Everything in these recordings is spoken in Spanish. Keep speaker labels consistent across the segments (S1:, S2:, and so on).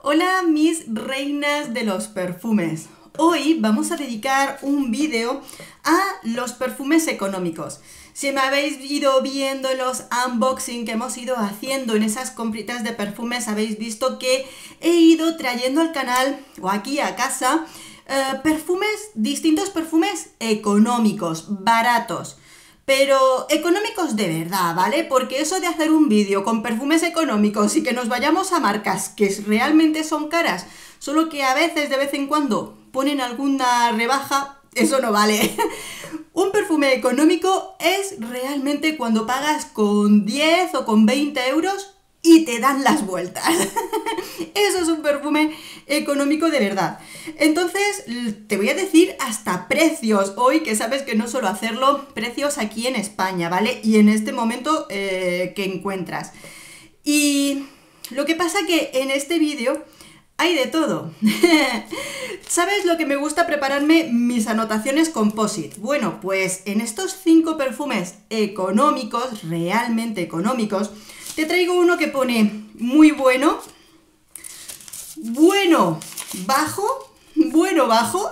S1: Hola mis reinas de los perfumes. Hoy vamos a dedicar un vídeo a los perfumes económicos. Si me habéis ido viendo los unboxing que hemos ido haciendo en esas compritas de perfumes, habéis visto que he ido trayendo al canal o aquí a casa distintos perfumes económicos, baratos. Pero económicos de verdad, ¿vale? Porque eso de hacer un vídeo con perfumes económicos y que nos vayamos a marcas que realmente son caras, solo que a veces, de vez en cuando, ponen alguna rebaja, eso no vale. Un perfume económico es realmente cuando pagas con 10 o con 20 euros y te dan las vueltas. Eso es un perfume económico de verdad. Entonces, te voy a decir hasta precios hoy, que sabes que no suelo hacerlo, precios aquí en España, ¿vale? Y en este momento que encuentras. Y lo que pasa que en este vídeo hay de todo. ¿Sabes lo que me gusta prepararme? Mis anotaciones composite. Bueno, pues en estos 5 perfumes económicos, realmente económicos, te traigo uno que pone muy bueno, bueno, bajo,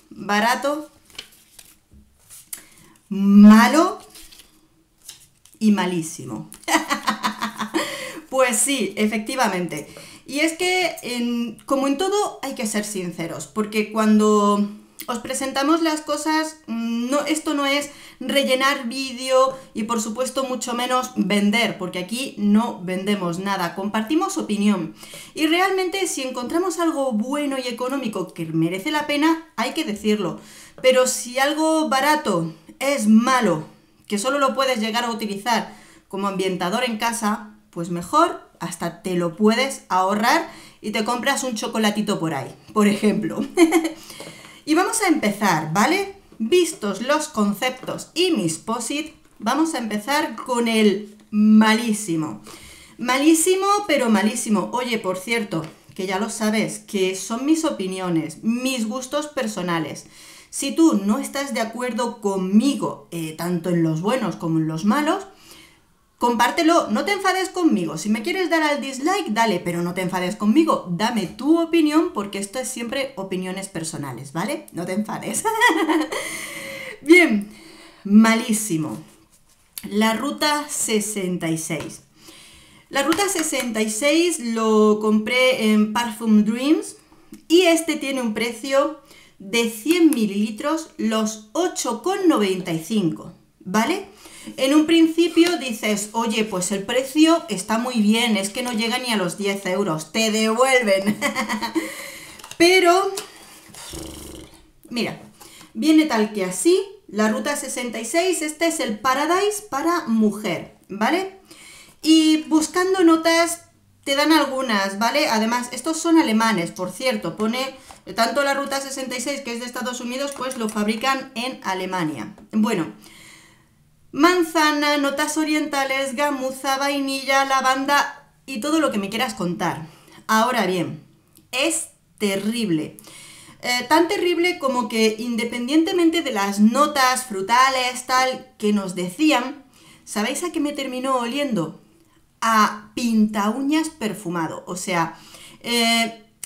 S1: barato, malo y malísimo. Pues sí, efectivamente. Y es que, como en todo, hay que ser sinceros, porque cuando os presentamos las cosas, esto no es rellenar vídeo y por supuesto mucho menos vender, porque aquí no vendemos nada, compartimos opinión. Y realmente si encontramos algo bueno y económico que merece la pena, hay que decirlo. Pero si algo barato es malo, que solo lo puedes llegar a utilizar como ambientador en casa, pues mejor hasta te lo puedes ahorrar y te compras un chocolatito por ahí, por ejemplo. Y vamos a empezar, ¿vale? Vistos los conceptos y mis posit, vamos a empezar con el malísimo. Malísimo, pero malísimo. Oye, por cierto, que ya lo sabes, que son mis opiniones, mis gustos personales. Si tú no estás de acuerdo conmigo, tanto en los buenos como en los malos, compártelo, no te enfades conmigo. Si me quieres dar al dislike, dale, pero no te enfades conmigo. Dame tu opinión, porque esto es siempre opiniones personales, ¿vale? No te enfades. Bien, malísimo. La Ruta 66. La Ruta 66 lo compré en Parfum Dreams y este tiene un precio de 100 mililitros, los 8,95, ¿vale? En un principio dices, oye, pues el precio está muy bien, es que no llega ni a los 10 euros, te devuelven. Pero, mira, viene tal que así, la Ruta 66, este es el Paradise para mujer, ¿vale? Y buscando notas te dan algunas, ¿vale? Además, estos son alemanes, por cierto, pone tanto la Ruta 66, que es de Estados Unidos, pues lo fabrican en Alemania. Bueno, manzana, notas orientales, gamuza, vainilla, lavanda y todo lo que me quieras contar. Ahora bien, es terrible. Tan terrible como que independientemente de las notas frutales, tal, que nos decían, ¿sabéis a qué me terminó oliendo? A pinta uñas perfumado. O sea,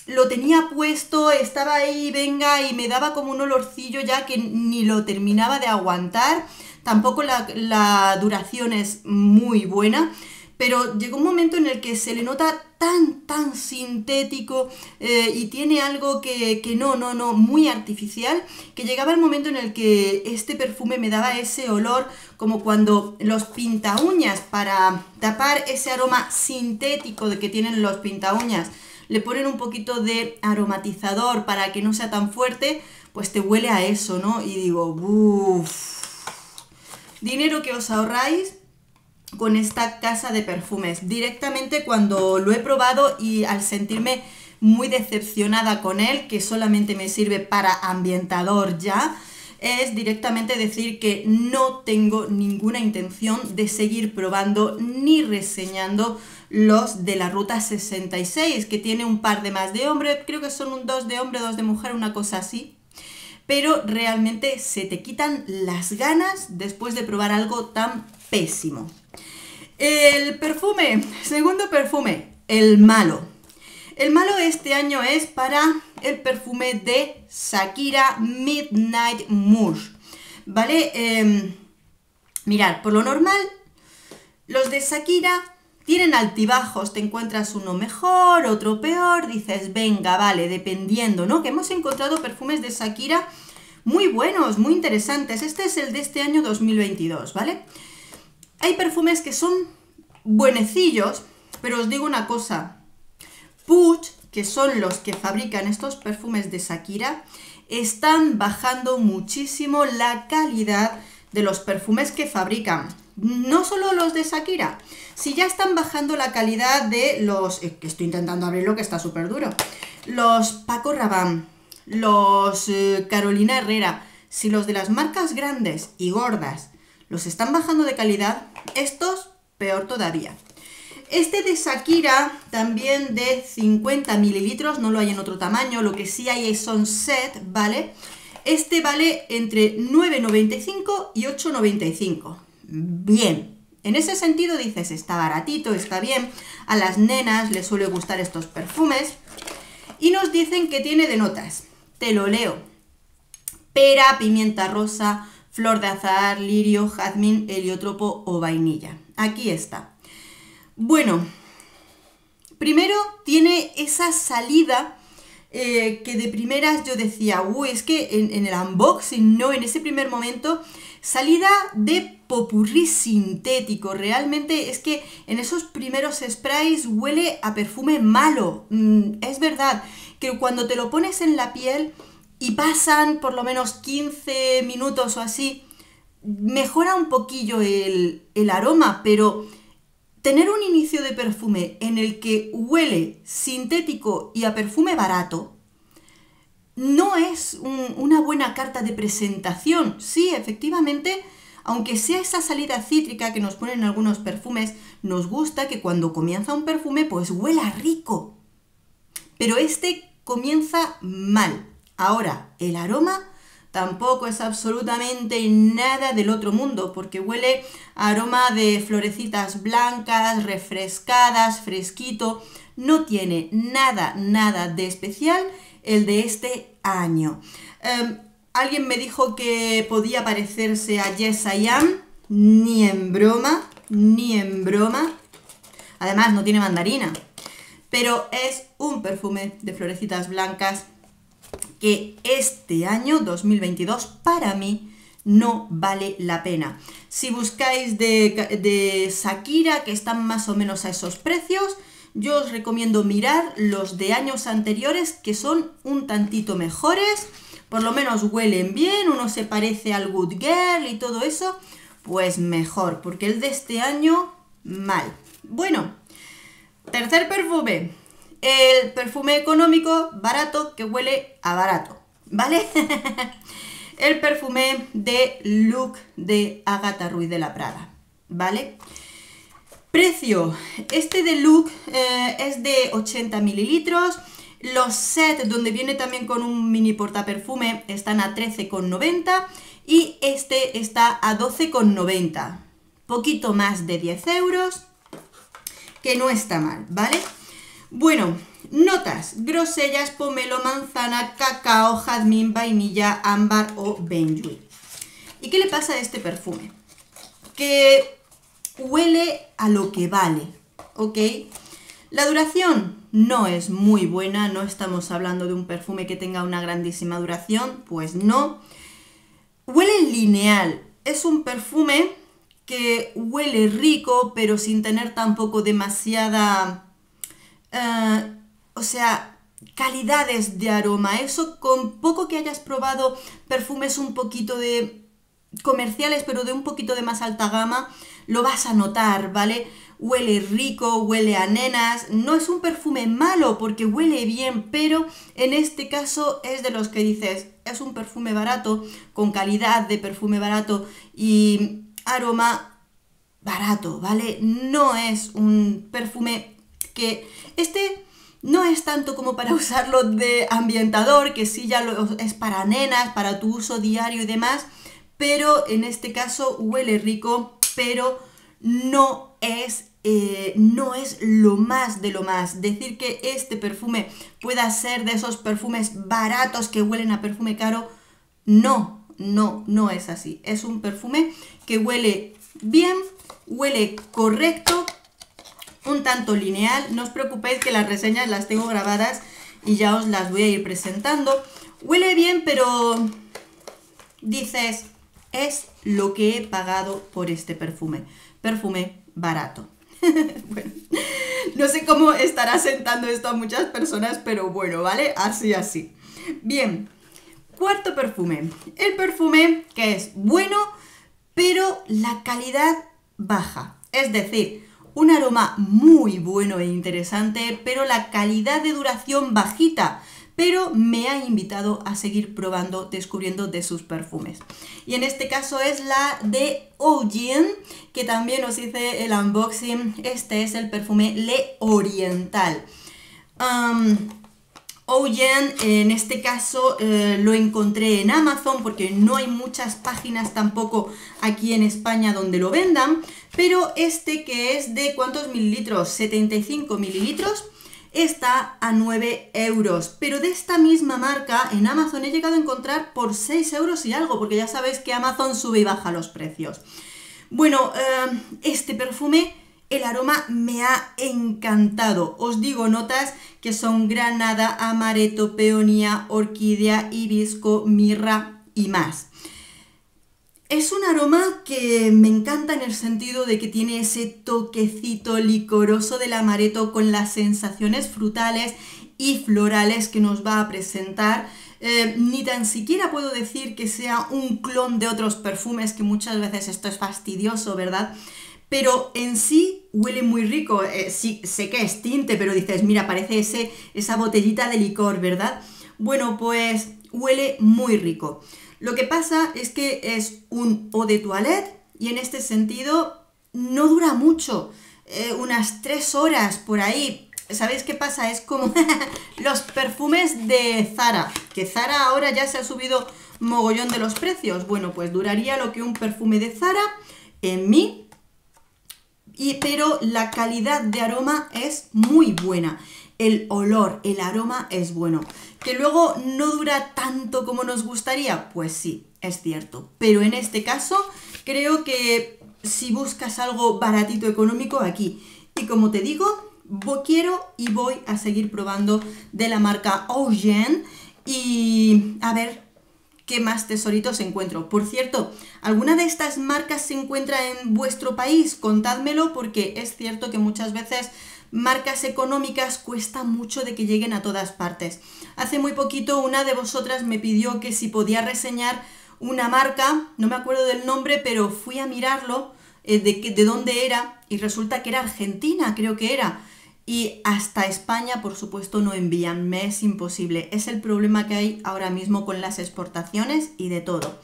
S1: lo tenía puesto, estaba ahí, venga, y me daba como un olorcillo ya que ni lo terminaba de aguantar. Tampoco la duración es muy buena, pero llegó un momento en el que se le nota tan sintético y tiene algo que no, muy artificial, que llegaba el momento en el que este perfume me daba ese olor como cuando los pinta uñas, para tapar ese aroma sintético de que tienen los pinta uñas, le ponen un poquito de aromatizador para que no sea tan fuerte, pues te huele a eso, ¿no? Y digo, uff, dinero que os ahorráis con esta casa de perfumes. Directamente cuando lo he probado y al sentirme muy decepcionada con él, que solamente me sirve para ambientador ya, es directamente decir que no tengo ninguna intención de seguir probando ni reseñando los de la Ruta 66, que tiene un par de más de hombre, creo que son un 2 de hombre, 2 de mujer, una cosa así. Pero realmente se te quitan las ganas después de probar algo tan pésimo. El perfume, segundo perfume, el malo. El malo este año es para el perfume de Shakira Midnight Mousse, ¿vale? Mirad, por lo normal, los de Shakira tienen altibajos, te encuentras uno mejor, otro peor, dices, venga, vale, dependiendo, ¿no? Que hemos encontrado perfumes de Shakira muy buenos, muy interesantes. Este es el de este año 2022, ¿vale? Hay perfumes que son buenecillos, pero os digo una cosa, Puig, que son los que fabrican estos perfumes de Shakira, están bajando muchísimo la calidad de los perfumes que fabrican. No solo los de Shakira, si ya están bajando la calidad de los... que estoy intentando abrirlo, que está súper duro. Los Paco Rabanne, los Carolina Herrera, si los de las marcas grandes y gordas los están bajando de calidad, estos peor todavía. Este de Shakira, también de 50 mililitros, no lo hay en otro tamaño, lo que sí hay son set, ¿vale? Este vale entre 9,95 y 8,95. Bien, en ese sentido dices, está baratito, está bien, a las nenas les suele gustar estos perfumes. Y nos dicen que tiene de notas, te lo leo: pera, pimienta rosa, flor de azahar, lirio, jazmín, heliotropo o vainilla. Aquí está. Bueno, primero tiene esa salida que de primeras yo decía, uy, es que en el unboxing, no, en ese primer momento, salida de popurrí sintético. Realmente es que en esos primeros sprays huele a perfume malo. Es verdad que cuando te lo pones en la piel y pasan por lo menos 15 minutos o así, mejora un poquillo el aroma, pero tener un inicio de perfume en el que huele sintético y a perfume barato no es una buena carta de presentación. Sí, efectivamente, aunque sea esa salida cítrica que nos ponen algunos perfumes, nos gusta que cuando comienza un perfume pues huela rico. Pero este comienza mal. Ahora, el aroma tampoco es absolutamente nada del otro mundo, porque huele a aroma de florecitas blancas, refrescadas, fresquito. No tiene nada de especial el de este año. Alguien me dijo que podía parecerse a Yes I Am. Ni en broma, ni en broma. Además, no tiene mandarina. Pero es un perfume de florecitas blancas que este año 2022 para mí no vale la pena. Si buscáis de Shakira, que están más o menos a esos precios, yo os recomiendo mirar los de años anteriores, que son un tantito mejores, por lo menos huelen bien, uno se parece al Good Girl y todo eso, pues mejor, porque el de este año, mal. Bueno, tercer perfume. El perfume económico, barato, que huele a barato, ¿vale? El perfume de Look de Agatha Ruiz de la Prada, ¿vale? Precio, este de Look es de 80 mililitros. Los sets, donde viene también con un mini portaperfume, están a 13,90 y este está a 12,90. Poquito más de 10 euros, que no está mal, ¿vale? Bueno, notas: grosellas, pomelo, manzana, cacao, jazmín, vainilla, ámbar o benjuí. ¿Y qué le pasa a este perfume? Que huele a lo que vale, ¿ok? La duración no es muy buena, no estamos hablando de un perfume que tenga una grandísima duración, pues no. Huele lineal, es un perfume que huele rico, pero sin tener tampoco demasiada... calidades de aroma. Eso, con poco que hayas probado perfumes un poquito de comerciales, pero de un poquito de más alta gama, lo vas a notar, ¿vale? Huele rico, huele a nenas. No es un perfume malo porque huele bien, pero en este caso es de los que dices, es un perfume barato, con calidad de perfume barato y aroma barato, ¿vale? No es un perfume que... Este no es tanto como para usarlo de ambientador, que sí ya es para nenas, para tu uso diario y demás, pero en este caso huele rico, pero no no es lo más de lo más. Decir que este perfume pueda ser de esos perfumes baratos que huelen a perfume caro, no es así. Es un perfume que huele bien, huele correcto, un tanto lineal. No os preocupéis que las reseñas las tengo grabadas y ya os las voy a ir presentando. Huele bien, pero dices, es lo que he pagado por este perfume. Perfume barato. Bueno, no sé cómo estará sentando esto a muchas personas, pero bueno, ¿vale? Así. Bien, cuarto perfume. El perfume que es bueno, pero la calidad baja. Es decir, un aroma muy bueno e interesante, pero la calidad de duración bajita. Pero me ha invitado a seguir probando, descubriendo de sus perfumes. Y en este caso es la de Eugène, que también os hice el unboxing. Este es el perfume Le Oriental. Eugène, en este caso, lo encontré en Amazon, porque no hay muchas páginas tampoco aquí en España donde lo vendan. Pero este, que es de ¿cuántos mililitros? 75 mililitros. Está a 9 euros, pero de esta misma marca en Amazon he llegado a encontrar por 6 euros y algo, porque ya sabéis que Amazon sube y baja los precios. Bueno, este perfume, el aroma me ha encantado. Os digo notas que son granada, amaretto, peonía, orquídea, hibisco, mirra y más. Es un aroma que me encanta en el sentido de que tiene ese toquecito licoroso del amaretto con las sensaciones frutales y florales que nos va a presentar. Ni tan siquiera puedo decir que sea un clon de otros perfumes, que muchas veces esto es fastidioso, ¿verdad? Pero en sí huele muy rico. Sí, sé que es tinte, pero dices, mira, parece esa botellita de licor, ¿verdad? Bueno, pues huele muy rico. Lo que pasa es que es un eau de toilette y en este sentido no dura mucho, unas 3 horas por ahí. ¿Sabéis qué pasa? Es como los perfumes de Zara, que Zara ahora ya se ha subido mogollón de los precios. Bueno, pues duraría lo que un perfume de Zara en mí, pero la calidad de aroma es muy buena. El olor, el aroma es bueno. ¿Que luego no dura tanto como nos gustaría? Pues sí, es cierto. Pero en este caso creo que si buscas algo baratito, económico, aquí. Y como te digo, quiero y voy a seguir probando de la marca Eugène y a ver qué más tesoritos encuentro. Por cierto, ¿alguna de estas marcas se encuentra en vuestro país? Contádmelo, porque es cierto que muchas veces marcas económicas cuesta mucho de que lleguen a todas partes. Hace muy poquito una de vosotras me pidió que si podía reseñar una marca, no me acuerdo del nombre, pero fui a mirarlo, de dónde era, y resulta que era Argentina, creo que era. Y hasta España, por supuesto, no envían, me es imposible. Es el problema que hay ahora mismo con las exportaciones y de todo.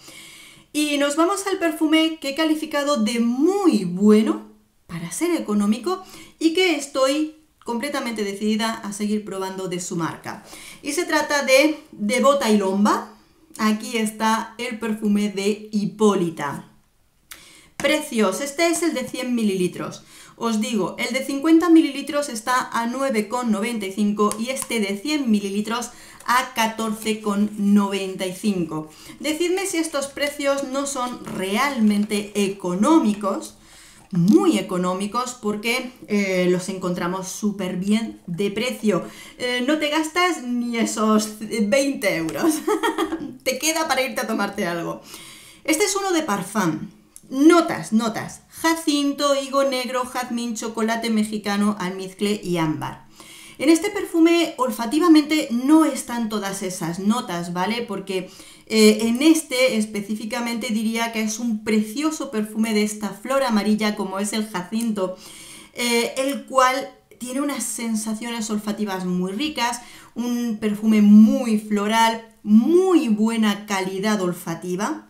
S1: Y nos vamos al perfume que he calificado de muy bueno para ser económico y que estoy completamente decidida a seguir probando de su marca. Y se trata de Bota y Lomba. Aquí está el perfume de Hipólita. Precios, este es el de 100 mililitros. Os digo, el de 50 mililitros está a 9,95 y este de 100 mililitros a 14,95. Decidme si estos precios no son realmente económicos, muy económicos, porque los encontramos súper bien de precio. No te gastas ni esos 20 euros. Te queda para irte a tomarte algo. Este es uno de Parfum. Notas. Jacinto, higo negro, jazmín, chocolate mexicano, almizcle y ámbar. En este perfume olfativamente no están todas esas notas, ¿vale? Porque en este específicamente diría que es un precioso perfume de esta flor amarilla como es el jacinto, el cual tiene unas sensaciones olfativas muy ricas, un perfume muy floral, muy buena calidad olfativa.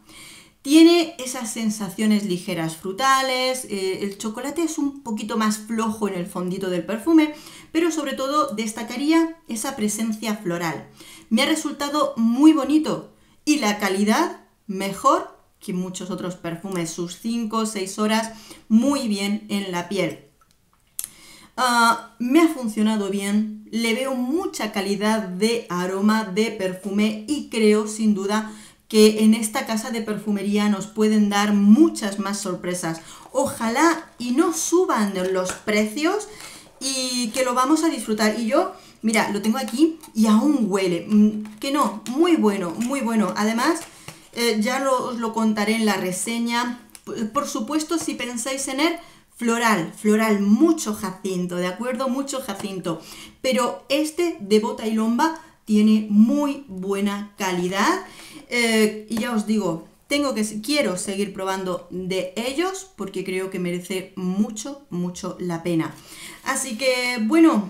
S1: Tiene esas sensaciones ligeras frutales, el chocolate es un poquito más flojo en el fondito del perfume, pero sobre todo destacaría esa presencia floral. Me ha resultado muy bonito y la calidad mejor que muchos otros perfumes, sus 5 o 6 horas muy bien en la piel. Me ha funcionado bien, le veo mucha calidad de aroma, de perfume y creo sin duda que en esta casa de perfumería nos pueden dar muchas más sorpresas. Ojalá y no suban los precios y que lo vamos a disfrutar. Y yo, mira, lo tengo aquí y aún huele, que no, muy bueno, muy bueno. Además, ya os lo contaré en la reseña. Por supuesto, si pensáis en él, floral, mucho jacinto, ¿de acuerdo? Mucho jacinto. Pero este de Bota y Lomba tiene muy buena calidad. Y ya os digo, quiero seguir probando de ellos porque creo que merece mucho la pena. Así que, bueno,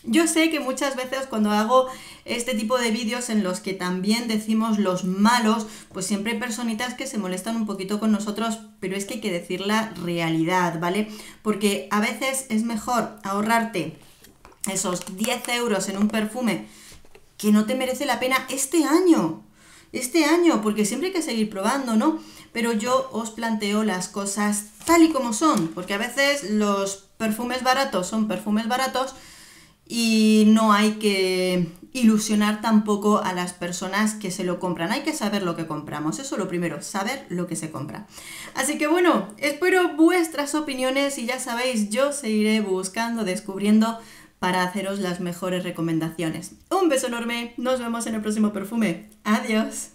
S1: yo sé que muchas veces cuando hago este tipo de vídeos en los que también decimos los malos, pues siempre hay personitas que se molestan un poquito con nosotros, pero es que hay que decir la realidad, ¿vale? Porque a veces es mejor ahorrarte esos 10 euros en un perfume que no te merece la pena este año, porque siempre hay que seguir probando, ¿no? Pero yo os planteo las cosas tal y como son, porque a veces los perfumes baratos son perfumes baratos y no hay que ilusionar tampoco a las personas que se lo compran. Hay que saber lo que compramos, eso es lo primero, saber lo que se compra. Así que bueno, espero vuestras opiniones y ya sabéis, yo seguiré buscando, descubriendo para haceros las mejores recomendaciones. Un beso enorme, nos vemos en el próximo perfume. Adiós.